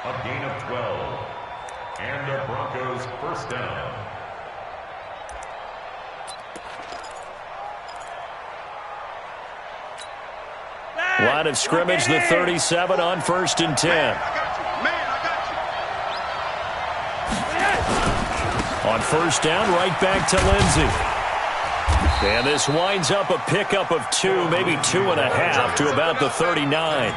A gain of 12. And the Broncos first down. Line of scrimmage, the 37 on 1st and 10. On 1st down, right back to Lindsey. And this winds up a pickup of 2, maybe 2.5 to about the 39.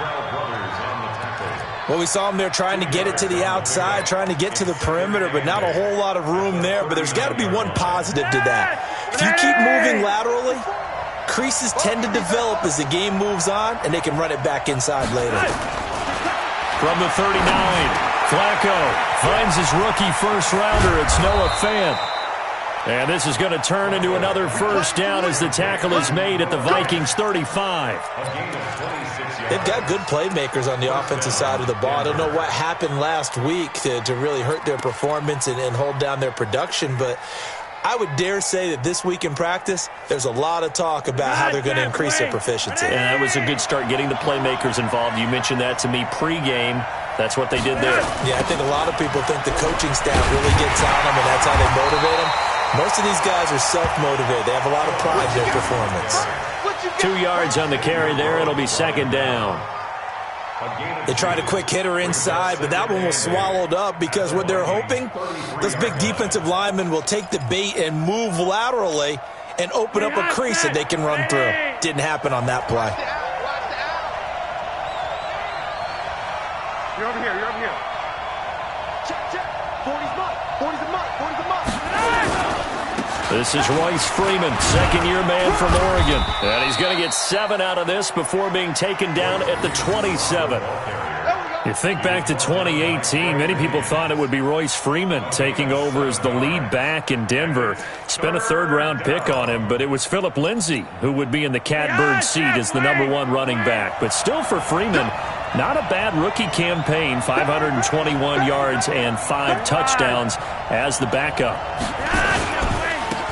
Well, we saw him there trying to get it to the outside, trying to get to the perimeter, but not a whole lot of room there. But there's got to be one positive to that. If you keep moving laterally, creases tend to develop as the game moves on, and they can run it back inside later. From the 39, Flacco finds his rookie first-rounder. It's Noah Fant. And this is going to turn into another first down as the tackle is made at the Vikings 35. They've got good playmakers on the offensive side of the ball. I don't know what happened last week to really hurt their performance and hold down their production, but I would dare say that this week in practice, there's a lot of talk about how they're going to increase their proficiency. And that was a good start getting the playmakers involved. You mentioned that to me pregame. That's what they did there. Yeah, I think a lot of people think the coaching staff really gets on them, and that's how they motivate them. Most of these guys are self-motivated. They have a lot of pride in their performance. 2 yards on the carry there. It'll be 2nd down. They tried a quick hitter inside, but that one was swallowed up because what they're hoping, those big defensive linemen will take the bait and move laterally and open up a crease that they can run through. Didn't happen on that play. You're over here. You're over here. Check. 40's mark. 40's a mark. 40's a mark. This is Royce Freeman, second-year man from Oregon. And he's going to get 7 out of this before being taken down at the 27. You think back to 2018, many people thought it would be Royce Freeman taking over as the lead back in Denver. Spent a 3rd-round pick on him, but it was Philip Lindsay who would be in the catbird seat as the #1 running back. But still for Freeman, not a bad rookie campaign, 521 yards and 5 touchdowns as the backup.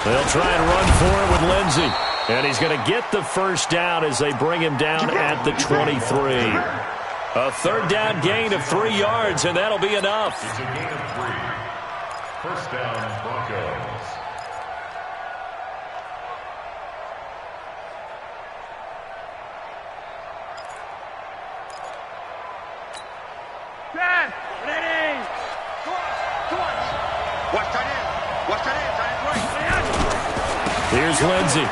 They'll try and run for it with Lindsey. And he's going to get the first down as they bring him down at the 23. A 3rd down gain of 3 yards, and that'll be enough. It's a gain of 3. First down, Broncos. Ready. Watch tight end. Watch tight end. Tight end right. Here's Lindsey.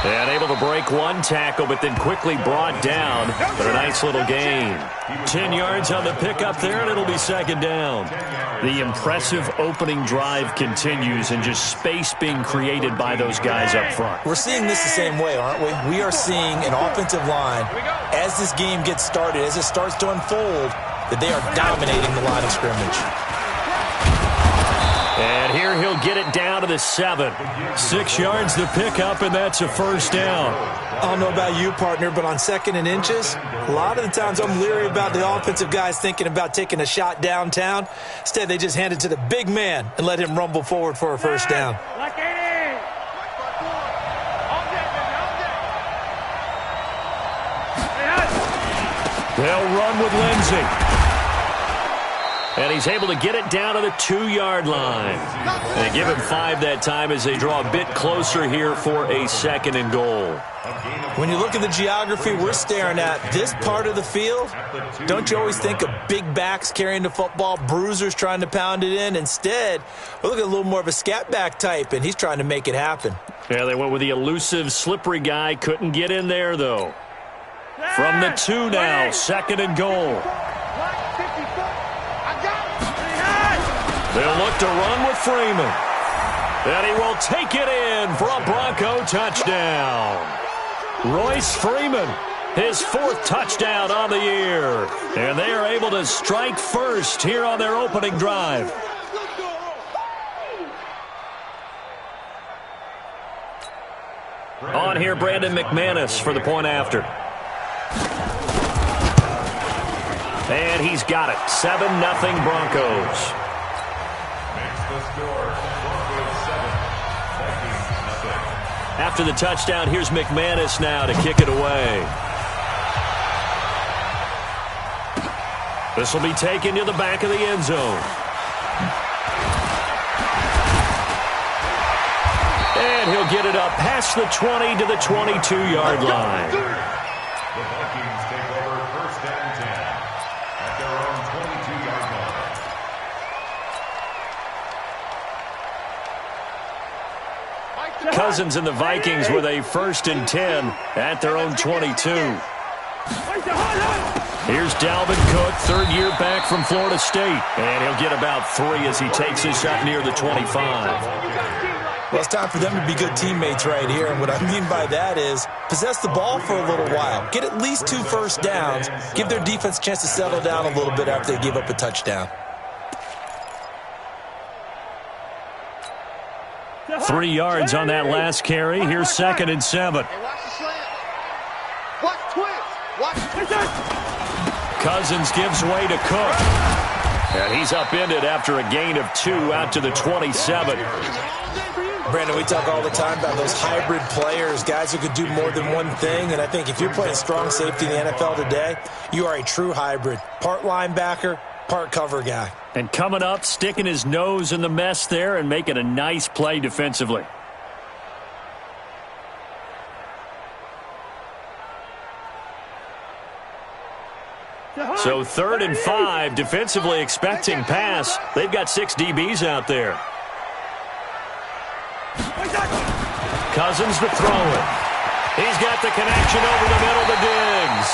And able to break one tackle, but then quickly brought down. But a nice little gain. 10 yards on the pickup there, and it'll be 2nd down. The impressive opening drive continues, and just space being created by those guys up front. We're seeing this the same way, aren't we? We are seeing an offensive line, as this game gets started, as it starts to unfold, that they are dominating the line of scrimmage. And here he'll get it down to the 7. 6 yards the pickup, and that's a first down. I don't know about you, partner, but on 2nd and inches, a lot of the times I'm leery about the offensive guys thinking about taking a shot downtown. Instead, they just hand it to the big man and let him rumble forward for a first down. They'll run with Lindsey. And he's able to get it down to the 2-yard line. They give him 5 that time as they draw a bit closer here for a 2nd and goal. When you look at the geography we're staring at, this part of the field, don't you always think of big backs carrying the football, bruisers trying to pound it in? Instead, we look at a little more of a scat back type, and he's trying to make it happen. Yeah, they went with the elusive, slippery guy. Couldn't get in there, though. From the 2 now, 2nd and goal. They'll look to run with Freeman. And he will take it in for a Bronco touchdown. Royce Freeman, his 4th touchdown on the year. And they are able to strike first here on their opening drive. On here, Brandon McManus for the point after. And he's got it. 7-0 Broncos. After the touchdown, here's McManus now to kick it away. This will be taken to the back of the end zone. And he'll get it up past the 20 to the 22-yard line. The Vikings take over first and 10 at their own 22-yard line. Cousins and the Vikings with a first and 10 at their own 22. Here's Dalvin Cook, third year back from Florida State. And he'll get about 3 as he takes this up near the 25. Well, it's time for them to be good teammates right here. And what I mean by that is possess the ball for a little while. Get at least 2 first downs. Give their defense a chance to settle down a little bit after they give up a touchdown. 3 yards on that last carry. Here's 2nd and 7. Hey, watch the slant. Watch twist. Watch twist. Cousins gives way to Cook. And he's upended after a gain of 2 out to the 27. Brandon, we talk all the time about those hybrid players, guys who could do more than one thing. And I think if you're playing strong safety in the NFL today, you are a true hybrid. Part linebacker, part cover guy. And coming up, sticking his nose in the mess there and making a nice play defensively. So 3rd and 5, defensively expecting pass. They've got 6 DBs out there. Cousins to throw it. He's got the connection over the middle to Diggs.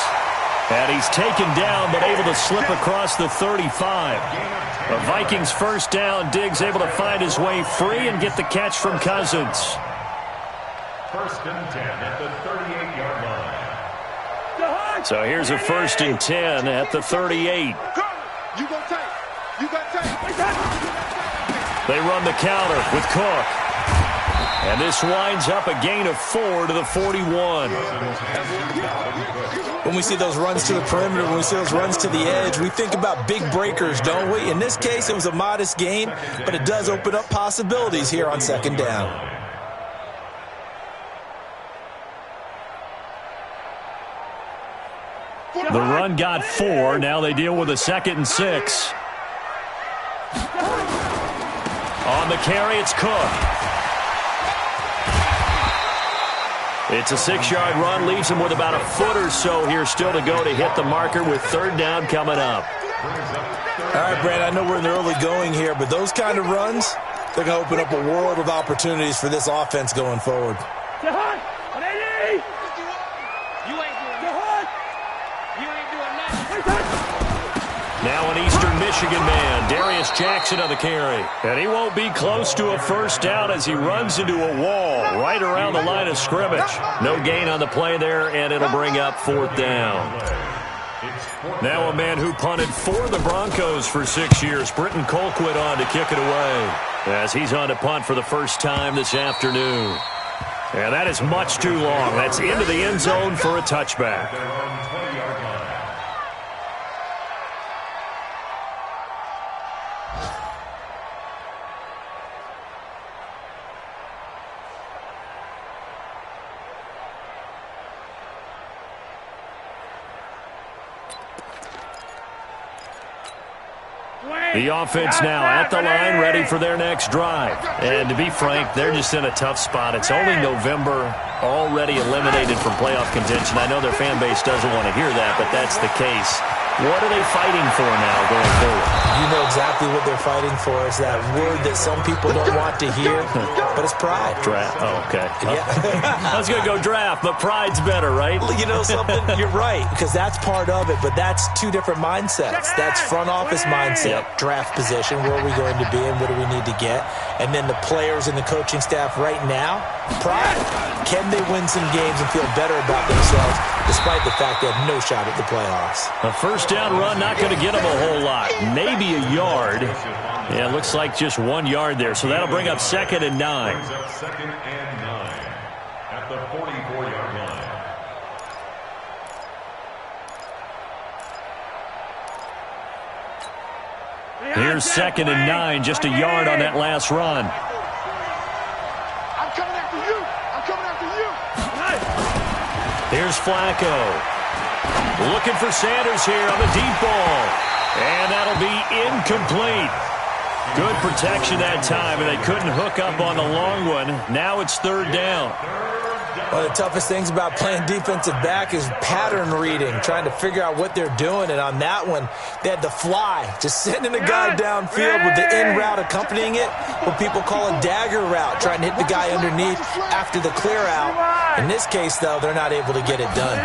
And he's taken down but able to slip across the 35. The Vikings first down. Diggs able to find his way free and get the catch from Cousins. First and 10 at the 38-yard line. So here's a 1st and 10 at the 38. You gonna take. You got take. They run the counter with Cook. And this winds up a gain of 4 to the 41. When we see those runs to the perimeter, when we see those runs to the edge, we think about big breakers, don't we? In this case, it was a modest gain, but it does open up possibilities here on 2nd down. The run got 4. Now they deal with a 2nd and 6. On the carry, it's Cook. It's a 6-yard run, leaves him with about a foot or so here still to go to hit the marker with 3rd down coming up. All right, Brad, I know we're in the early going here, but those kind of runs, they're going to open up a world of opportunities for this offense going forward. Now an Eastern Michigan man, Darius Jackson on the carry. And he won't be close to a first down as he runs into a wall right around the line of scrimmage. No gain on the play there, and it'll bring up 4th down. Now a man who punted for the Broncos for 6 years, Britton Colquitt on to kick it away as he's on to punt for the first time this afternoon. And that is much too long. That's into the end zone for a touchback. The offense now at the line, ready for their next drive. And to be frank, they're just in a tough spot. It's only November, already eliminated from playoff contention. I know their fan base doesn't want to hear that, but that's the case. What are they fighting for now going forward? You know exactly what they're fighting for. Is that word that some people don't want to hear, but it's pride. Draft. Oh, okay. Yeah. I was going to go draft, but pride's better, right? You know something? You're right, because that's part of it, but that's 2 different mindsets. That's front office mindset, draft position, where are we going to be and what do we need to get? And then the players and the coaching staff right now, pride. Can they win some games and feel better about themselves despite the fact they have no shot at the playoffs? A first down run, not going to get them a whole lot. Maybe a yard. Yeah, it looks like just 1 yard there. So that'll bring up 2nd and 9. Brings up 2nd and 9 at the 44-yard line. Here's 2nd and 9, just a yard on that last run. I'm coming after you. I'm coming after you. Here's Flacco. Looking for Sanders here on the deep ball. And that'll be incomplete. Good protection that time, and they couldn't hook up on the long one. Now it's third down. One of the toughest things about playing defensive back is pattern reading, trying to figure out what they're doing. And on that one, they had to fly, just sending a guy downfield with the in route accompanying it, what people call a dagger route, trying to hit the guy underneath after the clear out. In this case, though, they're not able to get it done.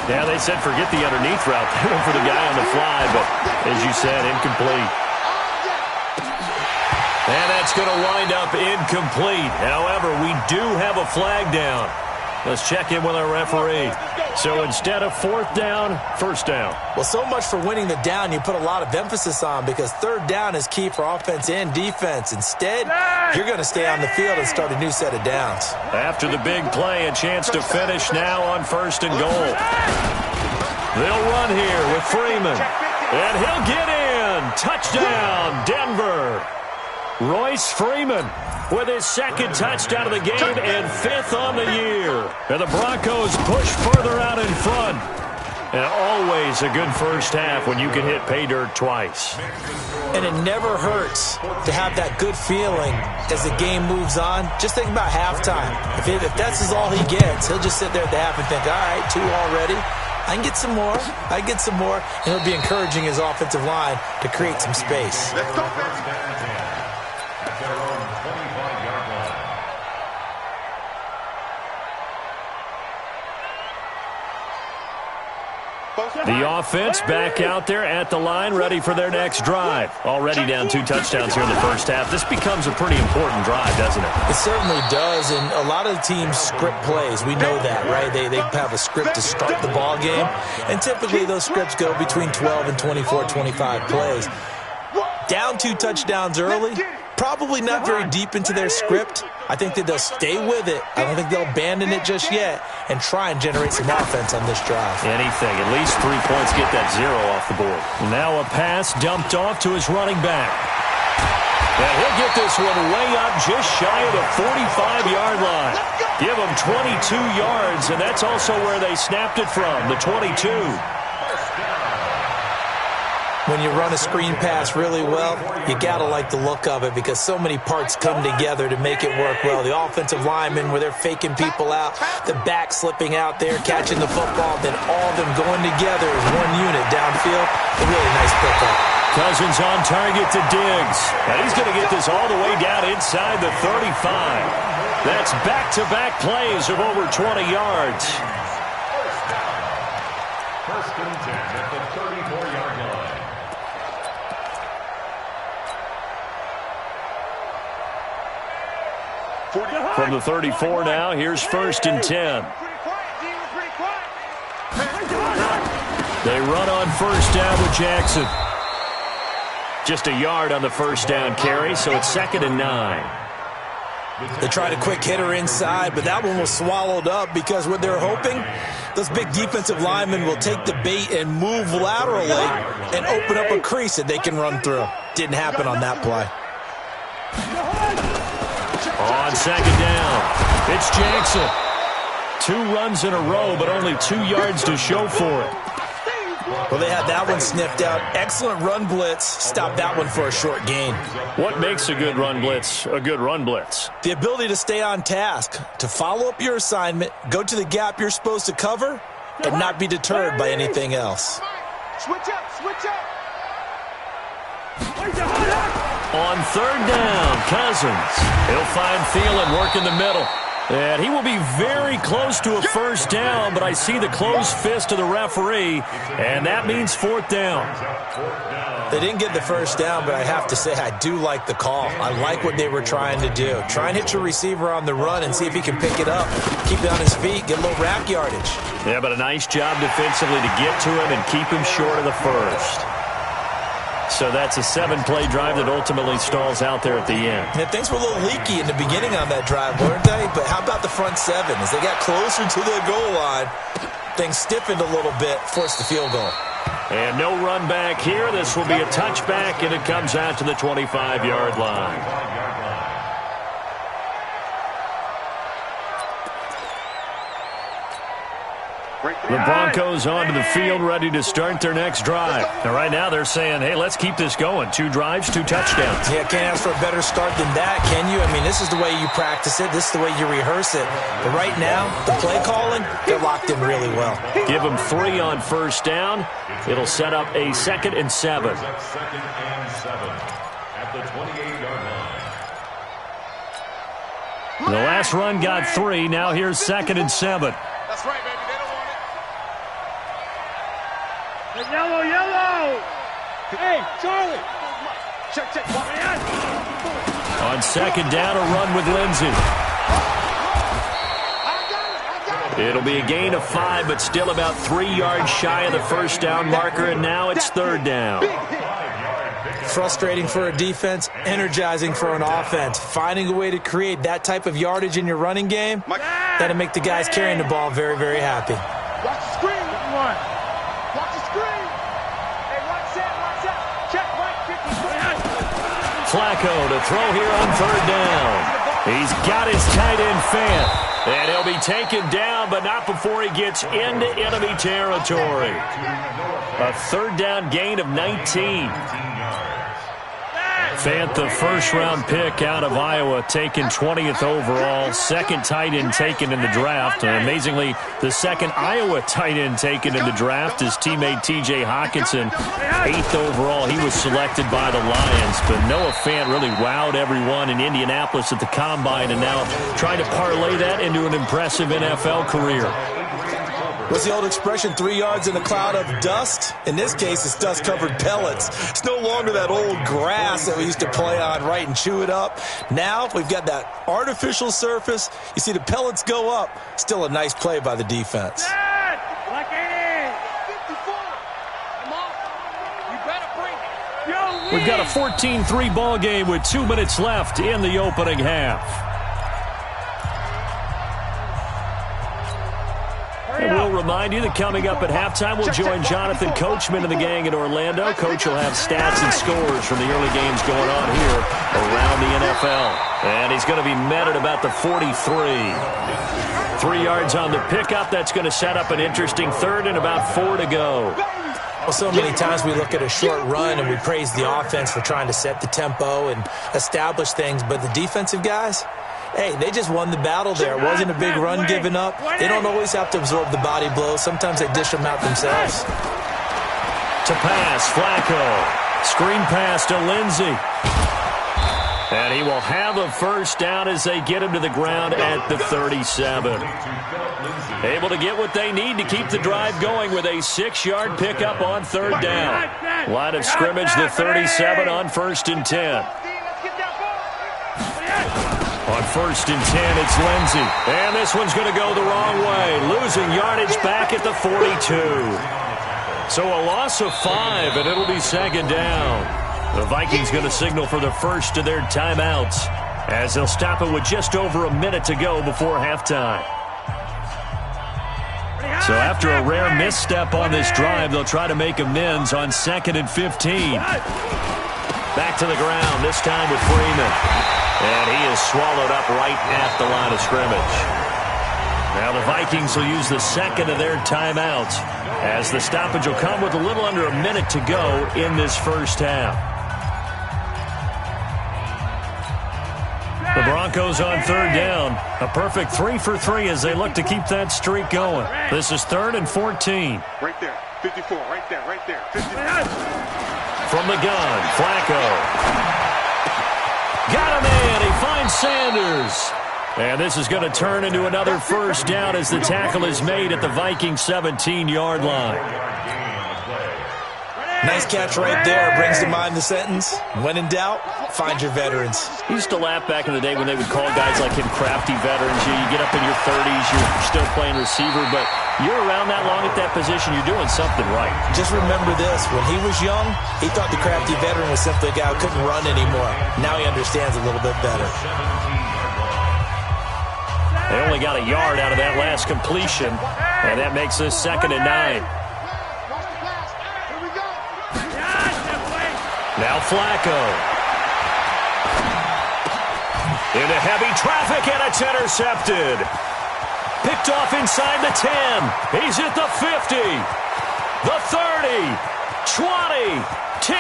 Yeah, they said forget the underneath route. They went for the guy on the fly, but as you said, incomplete. And that's going to wind up incomplete. However, we do have a flag down. Let's check in with our referee. So instead of fourth down, first down. Well, so much for winning the down you put a lot of emphasis on, because third down is key for offense and defense. Instead, you're going to stay on the field and start a new set of downs. After the big play, a chance to finish now on first and goal. They'll run here with Freeman. And he'll get in. Touchdown, Denver. Royce Freeman with his second touchdown of the game and fifth on the year. And the Broncos push further out in front. And always a good first half when you can hit pay dirt twice. And it never hurts to have that good feeling as the game moves on. Just think about halftime. If that's all he gets, he'll just sit there at the half and think, all right, 2 already. I can get some more. I can get some more. And he'll be encouraging his offensive line to create some space. Let's go, at their own 25-yard line. The offense back out there at the line, ready for their next drive. Already down 2 touchdowns here in the first half. This becomes a pretty important drive, doesn't it? It certainly does, and a lot of the teams script plays. We know that, right? They have a script to start the ball game, and typically those scripts go between 12 and 24, 25 plays. Down 2 touchdowns early, probably not very deep into their script. I think that they'll stay with it. I don't think they'll abandon it just yet and try and generate some offense on this drive. Anything. At least 3 points, get that 0 off the board. Now a pass dumped off to his running back. And he'll get this one way up just shy of the 45-yard line. Give him 22 yards, and that's also where they snapped it from, the 22. When you run a screen pass really well, you got to like the look of it because so many parts come together to make it work well. The offensive linemen, where they're faking people out, the back slipping out there, catching the football, then all of them going together as one unit downfield. A really nice pickup. Cousins on target to Diggs. And he's going to get this all the way down inside the 35. That's back-to-back plays of over 20 yards. First and 10 at the 34-yard line. From the 34 now, here's first and 10. They run on first down with Jackson. Just a yard on the first down carry, so it's 2nd and 9. They tried a quick hitter inside, but that one was swallowed up because what they're hoping, those big defensive linemen will take the bait and move laterally and open up a crease that they can run through. Didn't happen on that play. On 2nd down, it's Jackson. 2 runs in a row, but only 2 yards to show for it. Well, they had that one sniffed out. Excellent run blitz. Stopped that one for a short gain. What makes a good run blitz a good run blitz? The ability to stay on task, to follow up your assignment, go to the gap you're supposed to cover, and not be deterred by anything else. Switch up, switch up. On 3rd down, Cousins. He'll find Thielen work in the middle. And he will be very close to a first down, but I see the closed fist of the referee, and that means 4th down. They didn't get the first down, but I have to say I do like the call. I like what they were trying to do. Try and hit your receiver on the run and see if he can pick it up. Keep it on his feet, get a little rack yardage. Yeah, but a nice job defensively to get to him and keep him short of the first. So that's a 7-play drive that ultimately stalls out there at the end. Yeah, things were a little leaky in the beginning on that drive, weren't they? But how about the front 7? As they got closer to the goal line, things stiffened a little bit, forced the field goal. And no run back here. This will be a touchback, and it comes out to the 25-yard line. The Broncos onto the field, ready to start their next drive. And right now they're saying, hey, let's keep this going. 2 drives, 2 touchdowns. Yeah, can't ask for a better start than that, can you? I mean, this is the way you practice it. This is the way you rehearse it. But right now, the play calling, they're locked in really well. Give them 3 on first down. It'll set up a 2nd and 7. 2nd and 7 at the 28-yard line. The last run got 3. Now here's 2nd and 7. That's right, baby. They don't want it. Yellow, yellow. Hey, Charlie. Check. On 2nd down, a run with Lindsey. It'll be a gain of 5, but still about 3 yards shy of the first down marker, and now it's 3rd down. Frustrating for a defense, energizing for an offense. Finding a way to create that type of yardage in your running game, that'll make the guys carrying the ball very, very happy. Watch the screen. Watch the screen. Hey, watch that. Check right 50. Flacco to throw here on 3rd down. He's got his tight end Fant. And he'll be taken down, but not before he gets into enemy territory. A 3rd down gain of 19. Fant, the first-round pick out of Iowa, taken 20th overall, 2nd tight end taken in the draft. And amazingly, the 2nd Iowa tight end taken in the draft is teammate T.J. Hawkinson. 8th overall, he was selected by the Lions. But Noah Fant really wowed everyone in Indianapolis at the Combine, and now trying to parlay that into an impressive NFL career. What's the old expression, 3 yards in a cloud of dust? In this case, it's dust-covered pellets. It's no longer that old grass that we used to play on, right, and chew it up. Now we've got that artificial surface. You see the pellets go up. Still a nice play by the defense. We've got a 14-3 ball game with 2 minutes left in the opening half. And we'll remind you that coming up at halftime, we'll join Jonathan Coachman and the gang in Orlando. Coach will have stats and scores from the early games going on here around the NFL. And he's going to be met at about the 43. 3 yards on the pickup. That's going to set up an interesting 3rd and about 4 to go. Well, so many times we look at a short run and we praise the offense for trying to set the tempo and establish things. But the defensive guys, hey, they just won the battle there. It wasn't a big run given up. They don't always have to absorb the body blows. Sometimes they dish them out themselves. To pass, Flacco. Screen pass to Lindsey. And he will have a first down as they get him to the ground at the 37. Able to get what they need to keep the drive going with a 6-yard pickup on 3rd down. Line of scrimmage, the 37 on 1st and 10. On 1st and 10, it's Lindsey. And this one's going to go the wrong way. Losing yardage back at the 42. So a loss of 5, and it'll be 2nd down. The Vikings going to signal for the first of their timeouts as they'll stop it with just over a minute to go before halftime. So after a rare misstep on this drive, they'll try to make amends on 2nd and 15. Back to the ground, this time with Freeman. And he is swallowed up right at the line of scrimmage. Now the Vikings will use the 2nd of their timeouts as the stoppage will come with a little under a minute to go in this first half. The Broncos on 3rd down. A perfect 3 for 3 as they look to keep that streak going. This is 3rd and 14. Right there. 54. Right there. 54. From the gun, Flacco. Got a man. He finds Sanders. And this is going to turn into another first down as the tackle is made at the Vikings 17-yard line. Nice catch right there. Brings to mind the sentence, when in doubt, find your veterans. He used to laugh back in the day when they would call guys like him crafty veterans. You get up in your 30s, you're still playing receiver, but you're around that long at that position, you're doing something right. Just remember this. When he was young, he thought the crafty veteran was simply a guy who couldn't run anymore. Now he understands a little bit better. They only got a yard out of that last completion, and that makes this 2nd and 9. Now Flacco. Into heavy traffic, and it's intercepted. Picked off inside the 10. He's at the 50. The 30. 20. 10.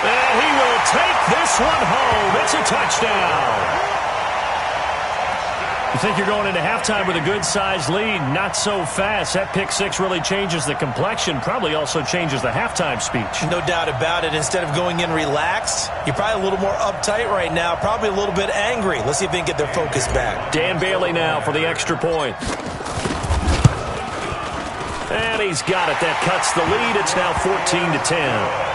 And he will take this one home. It's a touchdown. You think you're going into halftime with a good-sized lead. Not so fast. That pick six really changes the complexion. Probably also changes the halftime speech. No doubt about it. Instead of going in relaxed, you're probably a little more uptight right now. Probably a little bit angry. Let's see if they can get their focus back. Dan Bailey now for the extra point. And he's got it. That cuts the lead. It's now 14-10.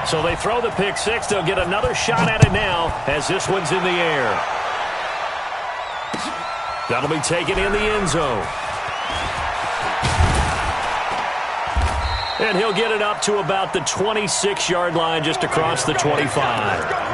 So they throw the pick six. They'll get another shot at it now as this one's in the air. That'll be taken in the end zone. And he'll get it up to about the 26-yard line just across the 25.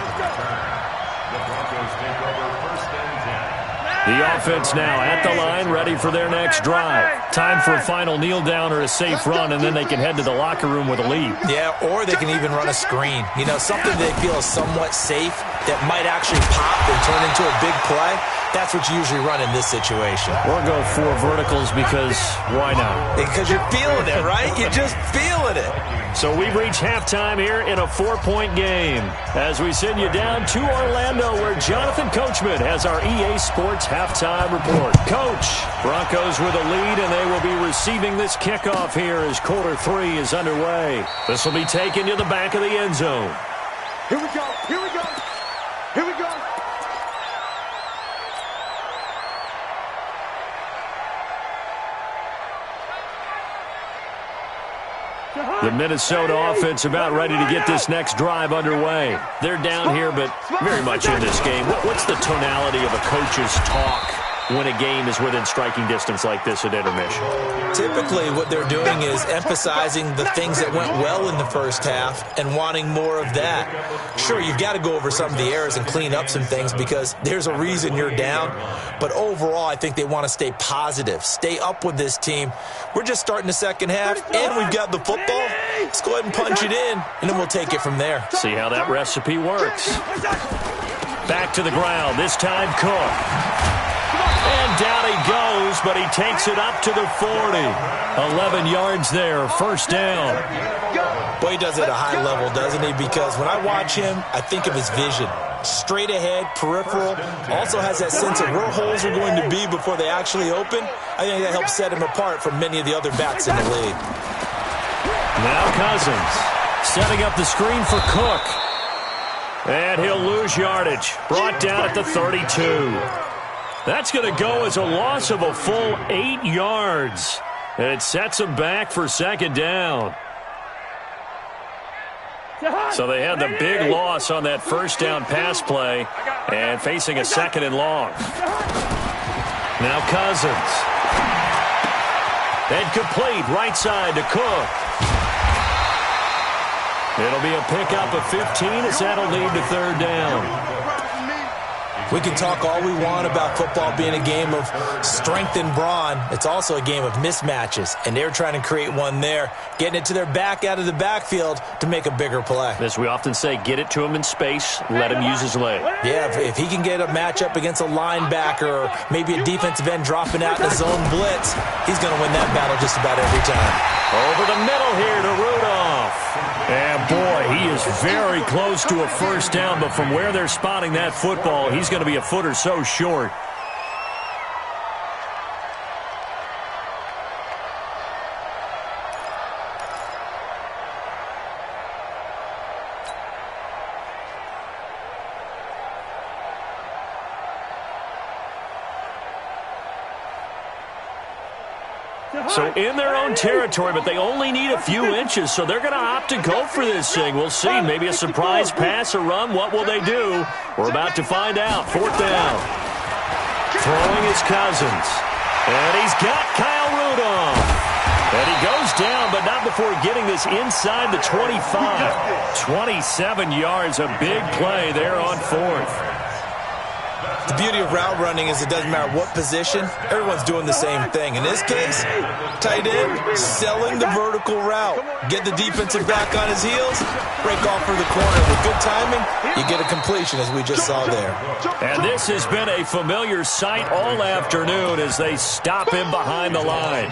The offense now at the line, ready for their next drive. Time for a final kneel down or a safe run, and then they can head to the locker room with a lead. Yeah, or they can even run a screen. You know, something they feel is somewhat safe that might actually pop and turn into a big play. That's what you usually run in this situation. Or go four verticals because why not? Because you're feeling it, right? You're just feeling it. So we've reached halftime here in a 4-point game as we send you down to Orlando where Jonathan Coachman has our EA Sports halftime report. Coach, Broncos with a lead and they will be receiving this kickoff here as quarter 3 is underway. This will be taken to the back of the end zone. Here we go. Here we go. Here we go. The Minnesota offense about ready to get this next drive underway. They're down here, but very much in this game. What's the tonality of a coach's talk when a game is within striking distance like this at intermission? Typically, what they're doing is emphasizing the things that went well in the first half and wanting more of that. Sure, you've got to go over some of the errors and clean up some things because there's a reason you're down. But overall, I think they want to stay positive, stay up with this team. We're just starting the second half, and we've got the football. Let's go ahead and punch it in, and then we'll take it from there. See how that recipe works. Back to the ground, this time Cook. And down he goes, but he takes it up to the 40. 11 yards there, first down. Boy, he does it at a high level, doesn't he? Because when I watch him, I think of his vision. Straight ahead, peripheral. Also has that sense of where holes are going to be before they actually open. I think that helps set him apart from many of the other backs in the league. Now Cousins setting up the screen for Cook. And he'll lose yardage. Brought down at the 32. That's going to go as a loss of a full 8 yards. And it sets him back for second down. So they had the big loss on that first down pass play and facing a second and long. Now Cousins. And complete right side to Cook. It'll be a pickup of 15 as that'll lead to third down. We can talk all we want about football being a game of strength and brawn. It's also a game of mismatches, and they're trying to create one there, getting it to their back out of the backfield to make a bigger play. As we often say, get it to him in space, let him use his leg. Yeah, if he can get a matchup against a linebacker or maybe a defensive end dropping out in a zone blitz, he's going to win that battle just about every time. Over the middle here to Rudolph. And boy, he is very close to a first down, but from where they're spotting that football, he's going to be a foot or so short. So in their own territory, but they only need a few inches, so they're going to opt to go for this thing. We'll see. Maybe a surprise pass or run. What will they do? We're about to find out. Fourth down. Throwing is Cousins. And he's got Kyle Rudolph. And he goes down, but not before getting this inside the 25. 27 yards, a big play there on fourth. The beauty of route running is it doesn't matter what position, everyone's doing the same thing. In this case, tight end, selling the vertical route. Get the defensive back on his heels, break off for the corner. With good timing, you get a completion, as we just saw there. And this has been a familiar sight all afternoon as they stop him behind the line.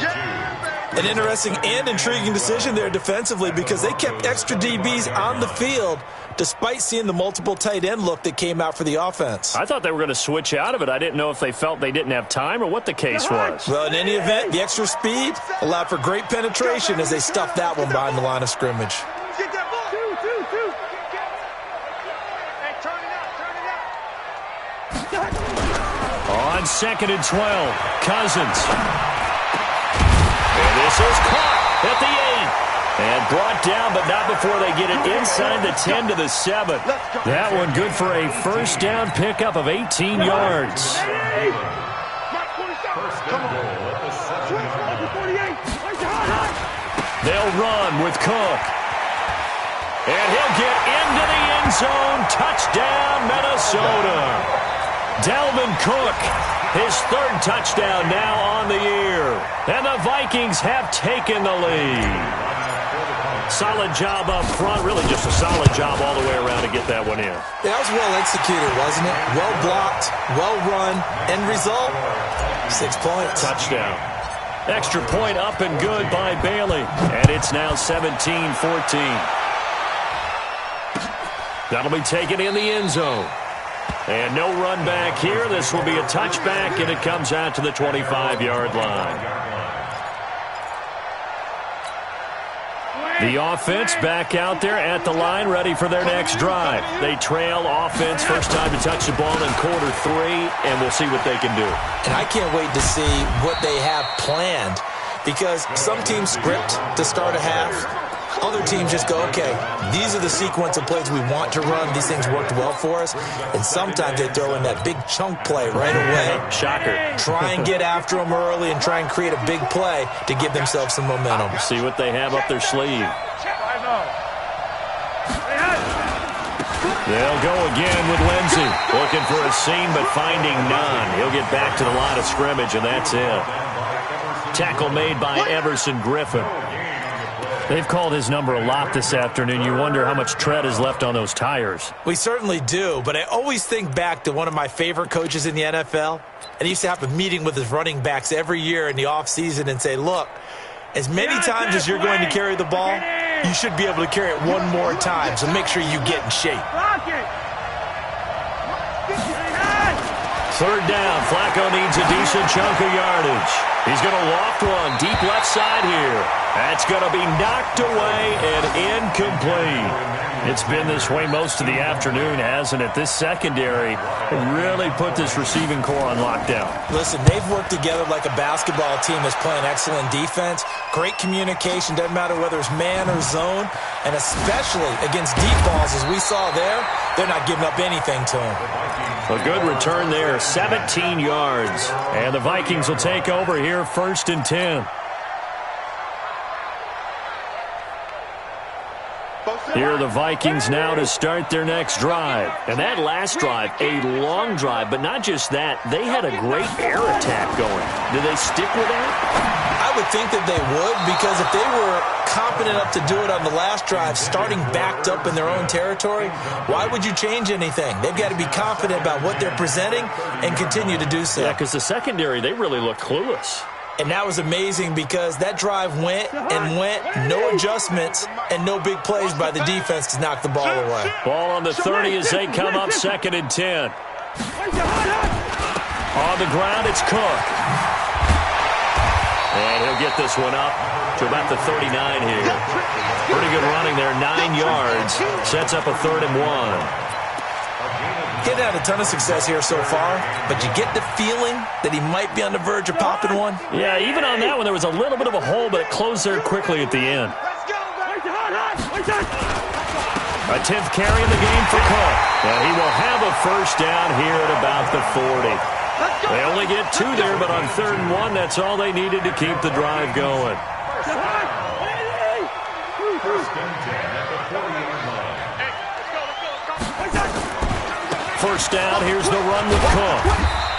An interesting and intriguing decision there defensively because they kept extra DBs on the field despite seeing the multiple tight end look that came out for the offense. I thought they were going to switch out of it. I didn't know if they felt they didn't have time or what the case was. Well, in any event, the extra speed allowed for great penetration as they stuffed that one behind the line of scrimmage. Get that ball. Two. Hey, turn it up. On 2nd and 12, Cousins. And this is caught at the 8. And brought down, but not before they get it inside the 10 to the 7. That one good for a first down pickup of 18 yards. They'll run with Cook. And he'll get into the end zone. Touchdown, Minnesota. Dalvin Cook, his 3rd touchdown now on the year. And the Vikings have taken the lead. Solid job up front, really just a solid job all the way around to get that one in. That was well executed, wasn't it? Well blocked, well run. End result, 6 points. Touchdown. Extra point up and good by Bailey. And it's now 17-14. That'll be taken in the end zone. And no run back here. This will be a touchback, and it comes out to the 25-yard line. The offense back out there at the line, ready for their next drive. They trail offense, first time to touch the ball in quarter 3, and we'll see what they can do. And I can't wait to see what they have planned because some teams script to start a half. Other teams just go, okay, these are the sequence of plays we want to run. These things worked well for us. And sometimes they throw in that big chunk play right away. Shocker. Try and get after them early and try and create a big play to give themselves some momentum. See what they have up their sleeve. They'll go again with Lindsey. Looking for a seam, but finding none. He'll get back to the line of scrimmage, and that's it. Tackle made by Everson Griffin. They've called his number a lot this afternoon. You wonder how much tread is left on those tires. We certainly do, but I always think back to one of my favorite coaches in the NFL. And he used to have a meeting with his running backs every year in the offseason and say, look, as many times as you're going to carry the ball, you should be able to carry it one more time, so make sure you get in shape. 3rd down. Flacco needs a decent chunk of yardage. He's going to loft one deep left side here. That's going to be knocked away and incomplete. It's been this way most of the afternoon, hasn't it? This secondary really put this receiving core on lockdown. Listen, they've worked together like a basketball team that's playing excellent defense. Great communication, doesn't matter whether it's man or zone. And especially against deep balls, as we saw there, they're not giving up anything to them. A good return there, 17 yards. And the Vikings will take over here, 1st and 10. Here are the Vikings now to start their next drive. And that last drive, a long drive, but not just that. They had a great air attack going. Do they stick with that? I would think that they would, because if they were competent enough to do it on the last drive, starting backed up in their own territory, why would you change anything? They've got to be confident about what they're presenting and continue to do so. Yeah, because the secondary, they really look clueless. And that was amazing because that drive went and went, no adjustments and no big plays by the defense to knock the ball away. Ball on the 30 as they come up, 2nd and 10. On the ground, it's Cook. And he'll get this one up to about the 39 here. Pretty good running there, 9 yards. Sets up a 3rd and 1. He's had a ton of success here so far, but you get the feeling that he might be on the verge of popping one. Yeah, even on that one, there was a little bit of a hole, but it closed there quickly at the end. A 10th carry in the game for Cook. And he will have a first down here at about the 40. They only get 2 there, but on 3rd and 1, that's all they needed to keep the drive going. first down. Here's the run with Cook.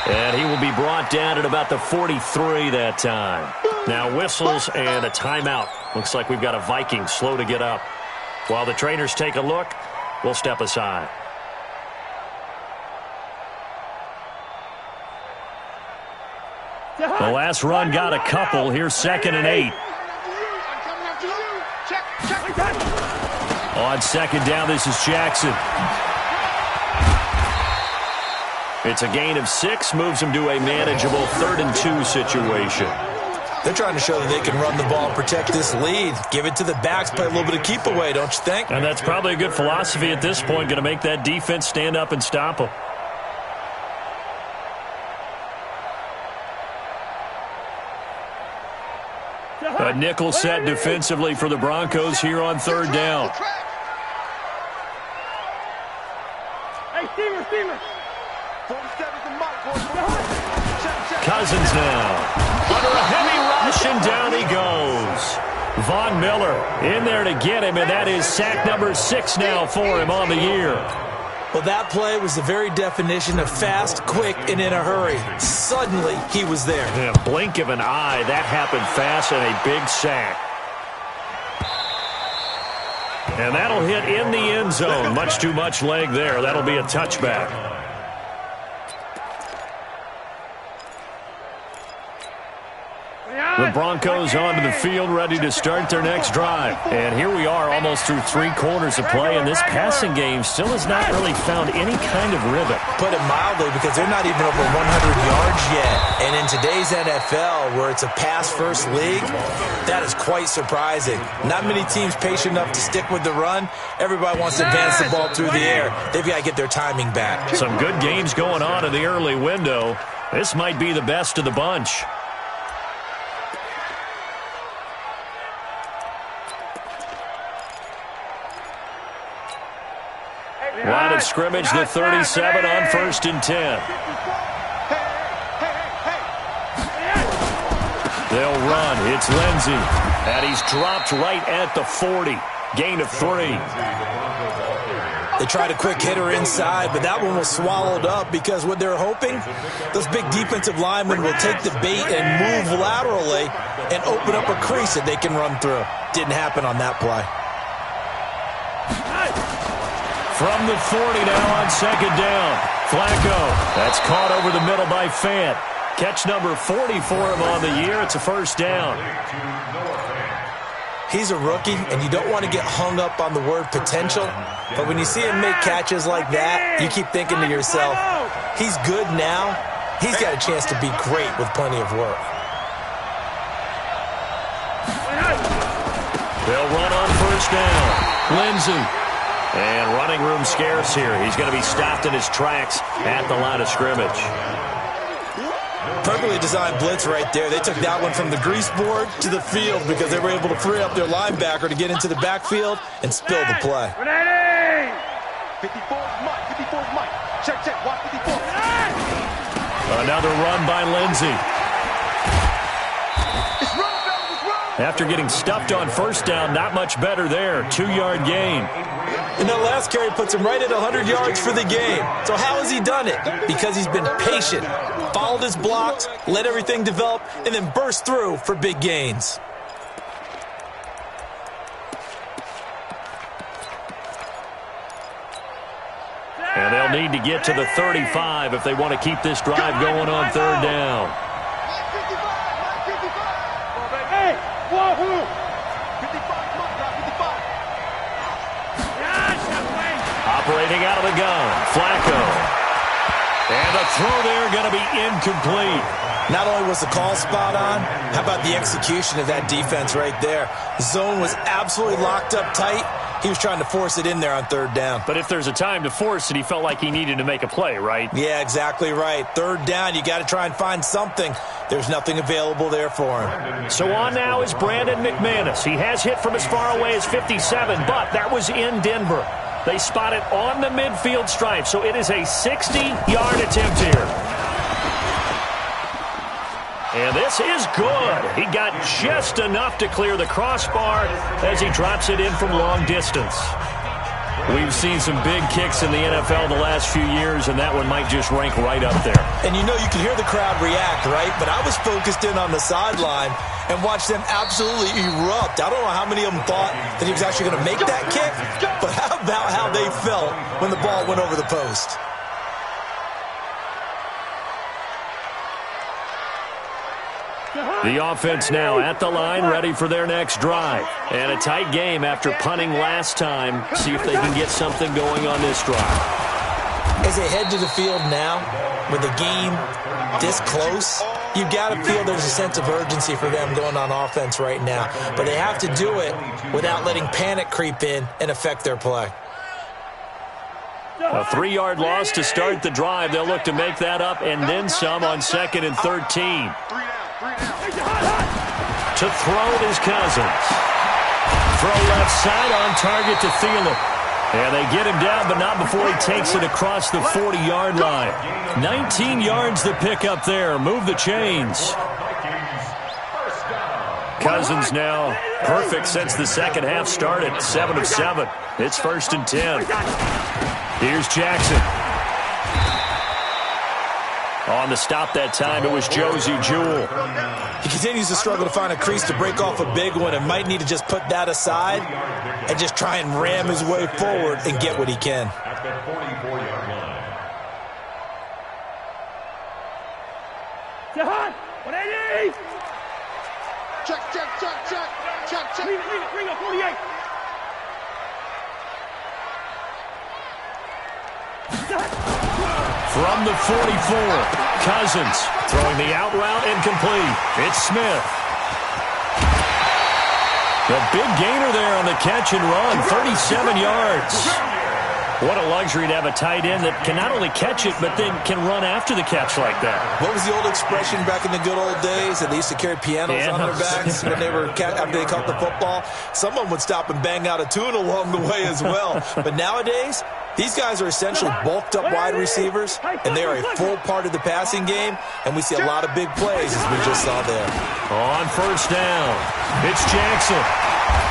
And he will be brought down at about the 43 that time. Now whistles and a timeout. Looks like we've got a Viking slow to get up. While the trainers take a look, we'll step aside. The last run got a couple. Here's 2nd and 8. On 2nd down, this is Jackson. It's a gain of 6, moves him to a manageable 3rd and 2 situation. They're trying to show that they can run the ball and protect this lead. Give it to the backs, play a little bit of keep away, don't you think? And that's probably a good philosophy at this point, going to make that defense stand up and stop them. A nickel set defensively for the Broncos here on 3rd down. Cousins now. Under a heavy rush, and down he goes. Von Miller in there to get him, and that is sack number 6 now for him on the year. Well, that play was the very definition of fast, quick, and in a hurry. Suddenly, he was there. In a blink of an eye, that happened fast, and a big sack. And that'll hit in the end zone. Much too much leg there. That'll be a touchback. The Broncos onto the field, ready to start their next drive. And here we are, almost through 3 quarters of play, and this passing game still has not really found any kind of rhythm. Put it mildly, because they're not even over 100 yards yet. And in today's NFL, where it's a pass-first league, that is quite surprising. Not many teams patient enough to stick with the run. Everybody wants to advance the ball through the air. They've got to get their timing back. Some good games going on in the early window. This might be the best of the bunch. Line of scrimmage, the 37 on 1st and 10. They'll run. It's Lindsey. And he's dropped right at the 40. Gain of 3. They tried a quick hitter inside, but that one was swallowed up because what they're hoping, those big defensive linemen will take the bait and move laterally and open up a crease that they can run through. Didn't happen on that play. From the 40 now on 2nd down. Flacco. That's caught over the middle by Fant. Catch number 40 for him on the year. It's a first down. He's a rookie, and you don't want to get hung up on the word potential. But when you see him make catches like that, you keep thinking to yourself, he's good now. He's got a chance to be great with plenty of work. They'll run on first down. Lindsey. And running room scarce here. He's going to be stopped in his tracks at the line of scrimmage. Perfectly designed blitz right there. They took that one from the grease board to the field because they were able to free up their linebacker to get into the backfield and spill the play. 54 Mike. 54 Mike. Check. Watch 54. Another run by Lindsey. After getting stuffed on first down, not much better there. 2-yard gain. And that last carry puts him right at 100 yards for the game. So how has he done it? Because he's been patient, followed his blocks, let everything develop, and then burst through for big gains. And they'll need to get to the 35 if they want to keep this drive going on 3rd down. Operating out of the gun, Flacco. And the throw there going to be incomplete. Not only was the call spot on, how about the execution of that defense right there? The zone was absolutely locked up tight. He was trying to force it in there on 3rd down. But if there's a time to force it, he felt like he needed to make a play, right? Yeah, exactly right. 3rd down, you got to try and find something. There's nothing available there for him. So on now is Brandon McManus. He has hit from as far away as 57, but that was in Denver. They spot it on the midfield stripe, so it is a 60-yard attempt here. And this is good. He got just enough to clear the crossbar as he drops it in from long distance. We've seen some big kicks in the NFL the last few years, and that one might just rank right up there. And you know, you can hear the crowd react, right? But I was focused in on the sideline and watched them absolutely erupt. I don't know how many of them thought that he was actually going to make that kick, but how about how they felt when the ball went over the post? The offense now at the line, ready for their next drive. And a tight game after punting last time. See if they can get something going on this drive. As they head to the field now, with the game this close, you've got to feel there's a sense of urgency for them going on offense right now. But they have to do it without letting panic creep in and affect their play. A 3-yard loss to start the drive. They'll look to make that up and then some on 2nd and 13. To throw it is Cousins. Throw left side on target to Thielen. And they get him down, but not before he takes it across the 40-yard line. 19 yards to pick up there. Move the chains. Cousins now perfect since the second half started. 7 of 7. It's 1st and 10. Here's Jackson. On the stop that time, it was Josie Jewell. He continues to struggle to find a crease to break off a big one and might need to just put that aside and just try and ram his way forward and get what he can. At the 44-yard line. Jahan, 180. Check. Bring up 48. From the 44, Cousins throwing the out route incomplete. It's Smith. The big gainer there on the catch and run, 37 yards. What a luxury to have a tight end that can not only catch it, but then can run after the catch like that. What was the old expression back in the good old days that they used to carry pianos on their backs when they were after they caught the football? Someone would stop and bang out a tune along the way as well. But nowadays, these guys are essentially bulked up wide receivers, and they are a full part of the passing game, and we see a lot of big plays as we just saw there. On 1st down, it's Jackson.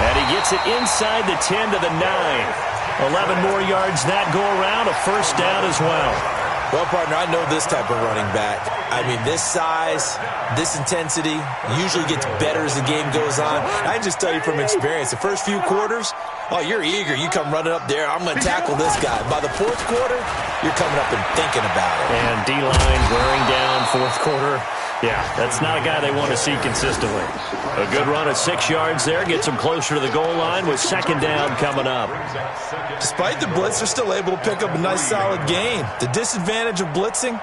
And he gets it inside the 10 to the 9. 11 more yards that go around, a 1st down as well. Well, partner, I know this type of running back. I mean, this size, this intensity usually gets better as the game goes on. I can just tell you from experience, the first few quarters, oh, you're eager. You come running up there, I'm going to tackle this guy. By the 4th quarter, you're coming up and thinking about it. And D-line wearing down 4th quarter. Yeah, that's not a guy they want to see consistently. A good run of 6 yards there gets them closer to the goal line with 2nd down coming up. Despite the blitz, they're still able to pick up a nice solid gain. The disadvantage of blitzing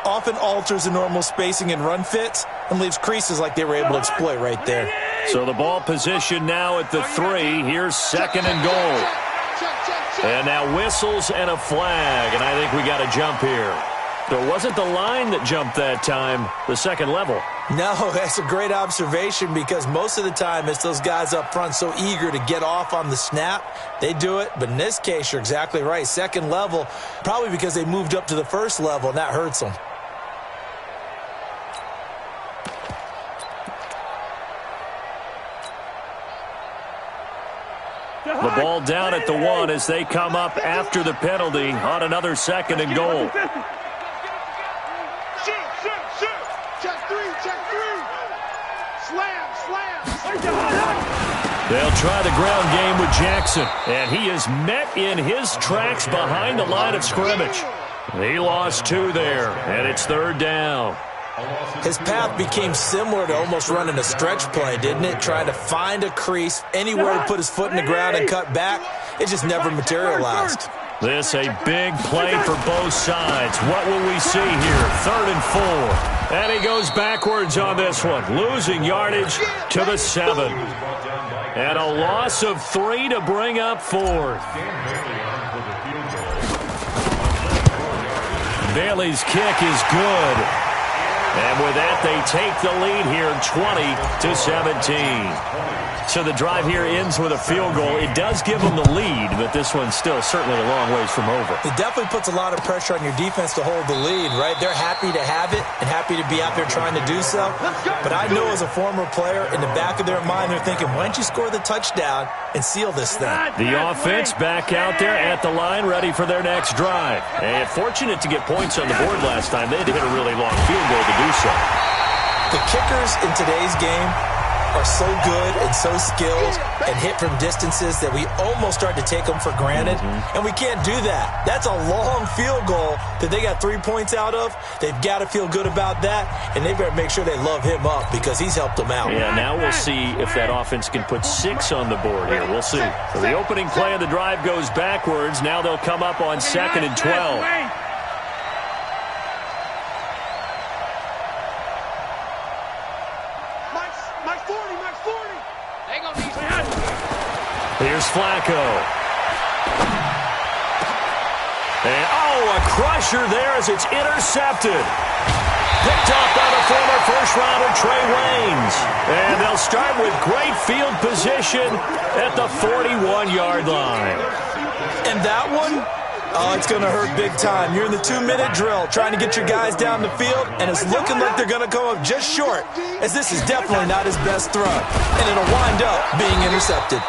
often alters the normal spacing and run fits and leaves creases like they were able to exploit right there. So the ball position now at the 3. Here's 2nd and goal. And now whistles and a flag, and I think we got a jump here. So it wasn't the line that jumped that time, the 2nd level. No, that's a great observation because most of the time it's those guys up front so eager to get off on the snap. They do it, but in this case, you're exactly right. 2nd level, probably because they moved up to the 1st level, and that hurts them. The ball down at the 1 as they come up after the penalty on another 2nd and goal. They'll try the ground game with Jackson, and he is met in his tracks behind the line of scrimmage. He lost 2 there, and it's 3rd down. His path became similar to almost running a stretch play, didn't it? Trying to find a crease, anywhere to put his foot in the ground and cut back. It just never materialized. This a big play for both sides. What will we see here? 3rd and 4. And he goes backwards on this one, losing yardage to the 7. And a loss of 3 to bring up 4th. Bailey's kick is good. And with that, they take the lead here 20-17. So the drive here ends with a field goal. It does give them the lead, but this one's still certainly a long ways from over. It definitely puts a lot of pressure on your defense to hold the lead, right? They're happy to have it and happy to be out there trying to do so. But I know as a former player, in the back of their mind, they're thinking, why don't you score the touchdown and seal this thing? The offense back out there at the line, ready for their next drive. And fortunate to get points on the board last time. They had to hit a really long field goal to do so. The kickers in today's game are so good and so skilled and hit from distances that we almost start to take them for granted, and we can't do that. That's a long field goal that they got 3 points out of. They've got to feel good about that, and they better make sure they love him up because he's helped them out. Yeah, now we'll see if that offense can put 6 on the board here. We'll see. So the opening play of the drive goes backwards. Now they'll come up on 2nd and 12. Here's Flacco. And, a crusher there as it's intercepted. Picked up by the former first-rounder Trey Waynes. And they'll start with great field position at the 41-yard line. And that one, it's going to hurt big time. You're in the 2-minute drill trying to get your guys down the field, and it's looking like they're going to come up just short, as this is definitely not his best throw. And it'll wind up being intercepted.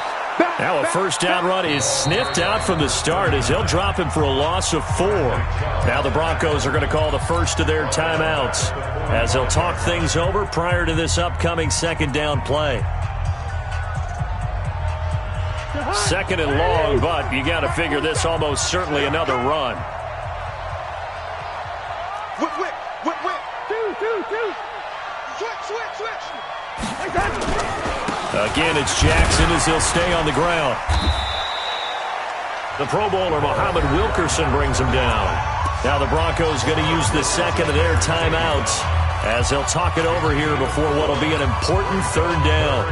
Now a first down run is sniffed out from the start as they'll drop him for a loss of 4. Now the Broncos are going to call the first of their timeouts as they'll talk things over prior to this upcoming second down play. 2nd and long, but you got to figure this almost certainly another run. Whip. Switch. Again, it's Jackson as he'll stay on the ground. The Pro Bowler, Muhammad Wilkerson, brings him down. Now the Broncos going to use the second of their timeouts as they'll talk it over here before what will be an important third down.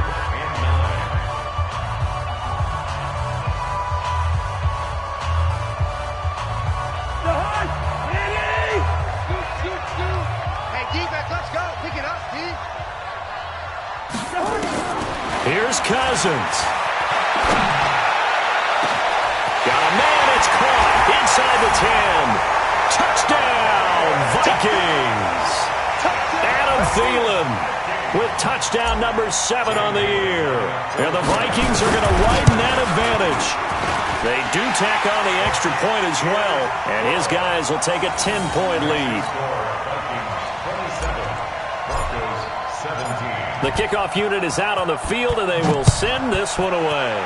Here's Cousins. Got a man, it's caught inside the 10. Touchdown, Vikings. Adam Thielen with touchdown number 7 on the year. And the Vikings are going to widen that advantage. They do tack on the extra point as well, and his guys will take a 10-point lead. The kickoff unit is out on the field, and they will send this one away.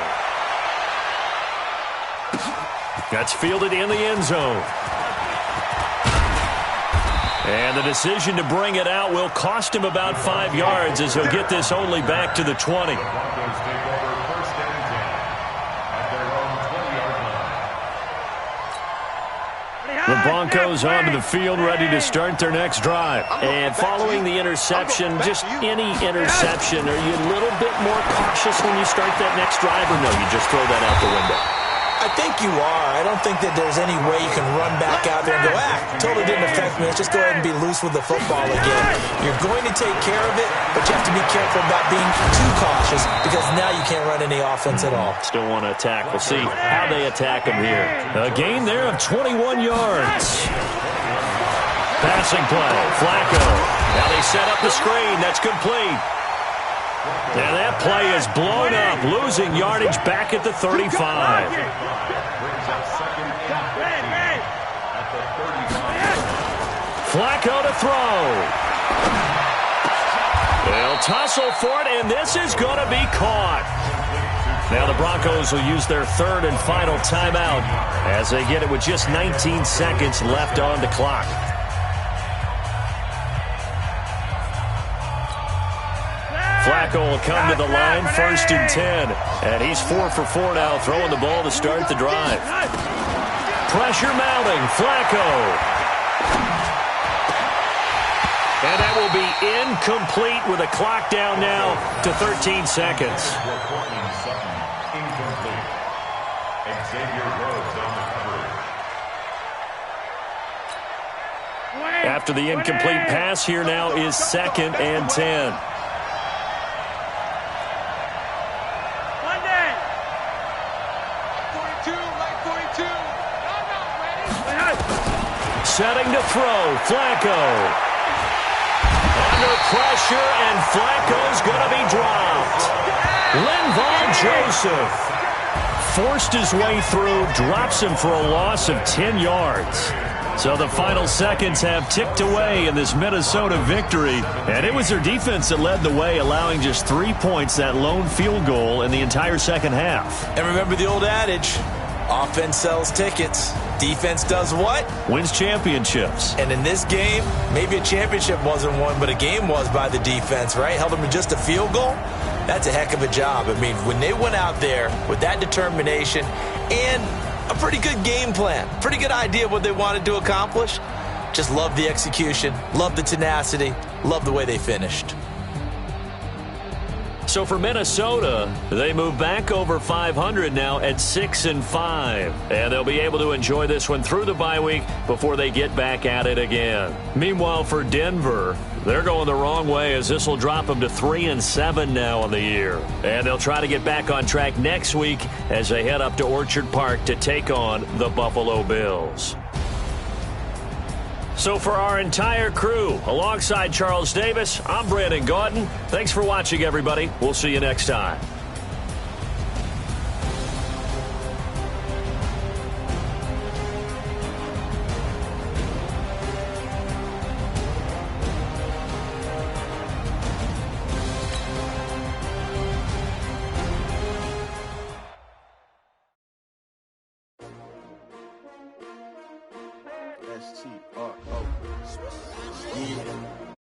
That's fielded in the end zone. And the decision to bring it out will cost him about 5 yards as he'll get this only back to the 20. The Broncos onto the field, ready to start their next drive. And following the interception, just any interception, are you a little bit more cautious when you start that next drive, or no, you just throw that out the window? I think you are. I don't think that there's any way you can run back out there and go, totally didn't affect me. Let's just go ahead and be loose with the football again. You're going to take care of it, but you have to be careful about being too cautious because now you can't run any offense at all. Still want to attack. We'll see how they attack him here. A gain there of 21 yards. Passing play. Flacco. Now they set up the screen. That's complete. And that play is blown up, losing yardage back at the 35. Flacco to throw. They'll tussle for it, and this is going to be caught. Now the Broncos will use their third and final timeout as they get it with just 19 seconds left on the clock. Flacco will come to the line, 1st and 10. And he's 4 for 4 now, throwing the ball to start the drive. Pressure mounting, Flacco. And that will be incomplete with a clock down now to 13 seconds. After the incomplete pass, here now is 2nd and 10. Monday. 42, right 42. Setting to throw, Flacco. Under pressure, and Flacco's going to be dropped. Linval Joseph forced his way through, drops him for a loss of 10 yards. So the final seconds have ticked away in this Minnesota victory, and it was their defense that led the way, allowing just 3 points, that lone field goal in the entire second half. And remember the old adage, offense sells tickets. Defense does what? Wins championships. And in this game, maybe a championship wasn't won, but a game was by the defense, right? Held them to just a field goal. That's a heck of a job. I mean, when they went out there with that determination and a pretty good game plan, pretty good idea of what they wanted to accomplish, just love the execution, love the tenacity, love the way they finished. So for Minnesota, they move back over 500 now at 6-5. And they'll be able to enjoy this one through the bye week before they get back at it again. Meanwhile, for Denver, they're going the wrong way, as this will drop them to 3-7 now on the year. And they'll try to get back on track next week as they head up to Orchard Park to take on the Buffalo Bills. So for our entire crew, alongside Charles Davis, I'm Brandon Gaudin. Thanks for watching, everybody. We'll see you next time. STRO. Yeah.